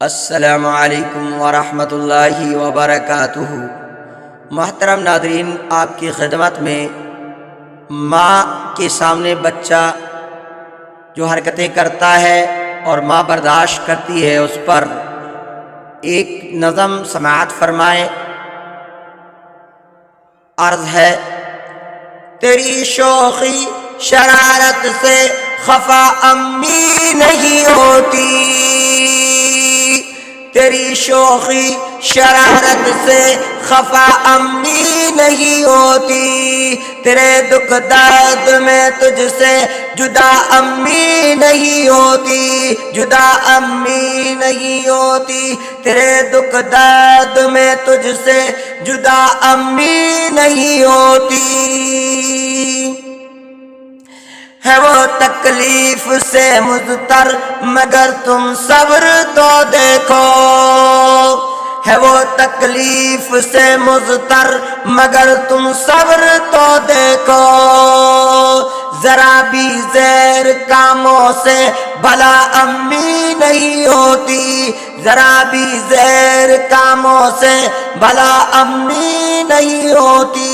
السلام علیکم ورحمۃ اللہ وبرکاتہ۔ محترم ناظرین، آپ کی خدمت میں ماں کے سامنے بچہ جو حرکتیں کرتا ہے اور ماں برداشت کرتی ہے، اس پر ایک نظم سماعت فرمائیں۔ عرض ہے: تیری شوخی شرارت سے خفا امی نہیں ہوتی، تیری شوخی شرارت سے خفا امی نہیں ہوتی، تیرے دکھ درد میں تجھ سے جدا امی نہیں ہوتی، جدا امی نہیں ہوتی، تیرے دکھ درد میں تجھ سے جدا امی نہیں ہوتی۔ ہے وہ تکلیف سے مضطر مگر تم صبر تو دیکھو، ہے وہ تکلیف سے مضطر مگر تم صبر تو دیکھو، ذرا بھی زیر کاموں سے بھلا امی نہیں ہوتی، ذرا بھی زیر کاموں سے بھلا امی نہیں ہوتی،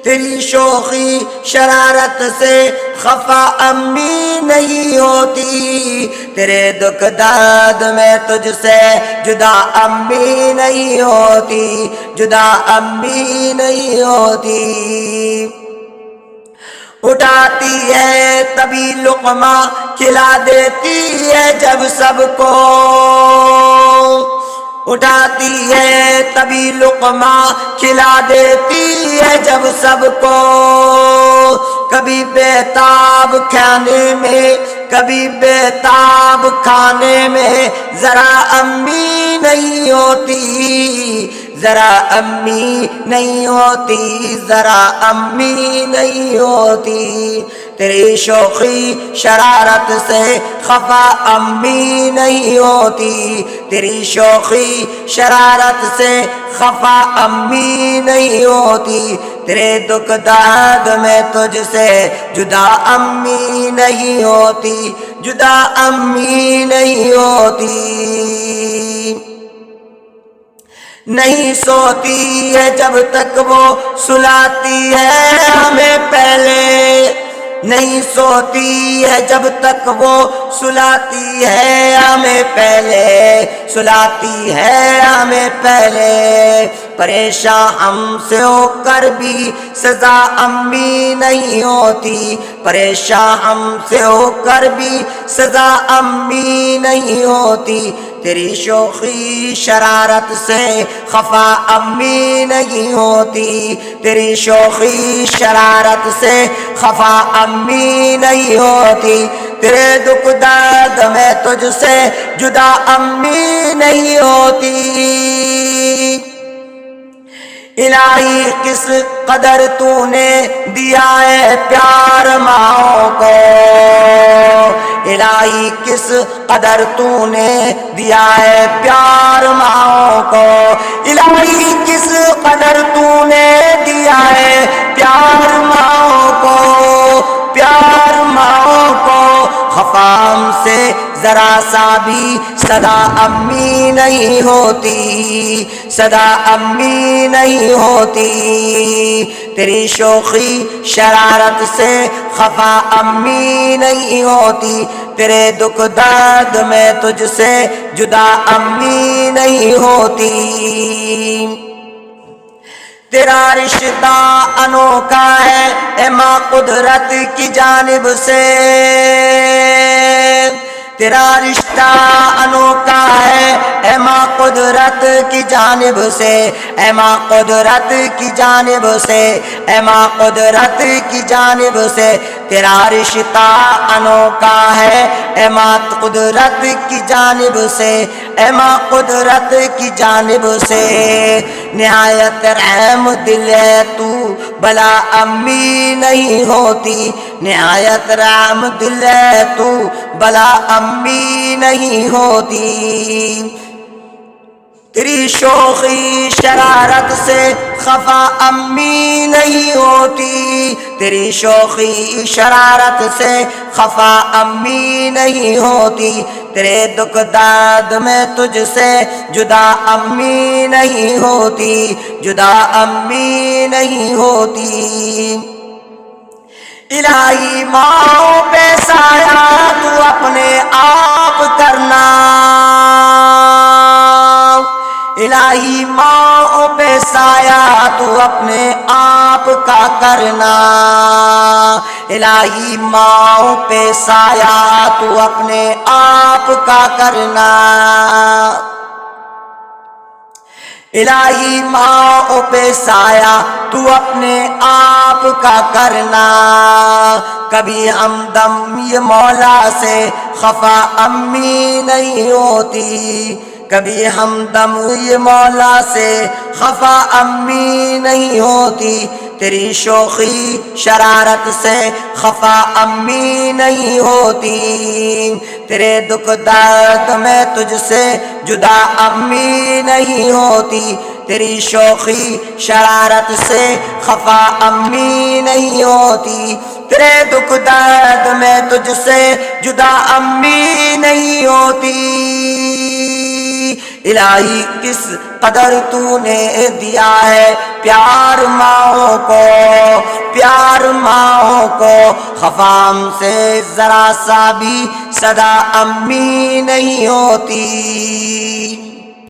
تیری شوخی شرارت سے خفا امی نہیں ہوتی، تیرے دکھ درد میں تجھ سے جدا امی نہیں ہوتی، جدا امی نہیں ہوتی۔ اٹھاتی ہے تبھی لقمہ کھلا دیتی ہے جب سب کو، اٹھاتی ہے تبھی لقمہ کھلا دیتی ہے جب سب کو، کبھی بیتاب کھانے میں کبھی بیتاب کھانے میں ذرا امی نہیں ہوتی، ذرا امی نہیں ہوتی، ذرا امی نہیں ہوتی، تیری شوخی شرارت سے خفا امی نہیں ہوتی، تیری شوخی شرارت سے خفا امی نہیں ہوتی، تیرے دکھ درد میں تجھ سے جدا امی نہیں ہوتی، جدا امی نہیں ہوتی، نہیں سوتی ہے جب تک وہ سلاتی ہے ہمیں پہلے، نہیں سوتی ہے جب تک وہ سلاتی ہے ہمیں پہلے، سلاتی ہے ہمیں پہلے، پریشان ہم سے ہو کر بھی سزا امی نہیں ہوتی، پریشان ہم سے ہو کر بھی سزا امی نہیں ہوتی، تیری شوخی شرارت سے خفا امی نہیں ہوتی، تیری شوخی شرارت سے خفا امی نہیں ہوتی، تیرے دکھ درد میں تجھ سے جدا امی نہیں ہوتی۔ الہی کس قدر تو نے دیا ہے پیار ماؤں کو، الہی کس قدر تو نے دیا ہے پیار ماؤں کو، الہی کس قدر تو نے دیا ہے پیار ماؤں کو، پیار ماؤں کو، خفام سے ذرا سا بھی صدا امی نہیں ہوتی، صدا امی نہیں ہوتی، تیری شوخی شرارت سے خفا امی نہیں ہوتی، تیرے دکھ درد میں تجھ سے جدا امی نہیں ہوتی، تیرا رشتہ انوکھا ہے اے ماں قدرت کی جانب سے، تیرا رشتہ انوکھا ہے اے ماں قدرت کی جانب سے، اے ماں قدرت کی جانب سے، اے ماں قدرت کی جانب سے، تیرا رشتہ انوکھا ہے اے ماں قدرت کی جانب سے، اے ماں قدرت کی جانب سے، نہایت رحم دل ہے تو بلا امی نہیں ہوتی، نہایت رحم دل ہے تو بلا امی نہیں ہوتی، تیری شوخی شرارت سے خفا امی نہیں ہوتی، تیری شوخی شرارت سے خفا امی نہیں ہوتی، تیرے دکھ درد میں تجھ سے جدا امی نہیں ہوتی، جدا امی نہیں ہوتی۔ الہی ماں پہ سایہ تو اپنے آپ کرنا، الہی ماں پہ سایہ تو اپنے آپ کا کرنا، الہی ماں پہ سایہ تو اپنے آپ کا کرنا، الہی ماں پہ سایہ تو اپنے آپ کا کرنا۔ کبھی ہمدم یہ مولا سے خفا امی نہیں ہوتی، کبھی ہمدم یہ مولا سے خفا امی نہیں ہوتی، تیری شوخی شرارت سے خفا امی نہیں ہوتی، تیرے دکھ درد میں تجھ سے جدا امی نہیں ہوتی، تیری شوخی شرارت سے خفا امی نہیں ہوتی، تیرے دکھ درد میں تجھ سے جدا امی نہیں ہوتی۔ الہی کس قدر تو نے دیا ہے پیار ماؤں کو، پیار ماؤں کو، خفام سے ذرا سا بھی صدا امی نہیں ہوتی۔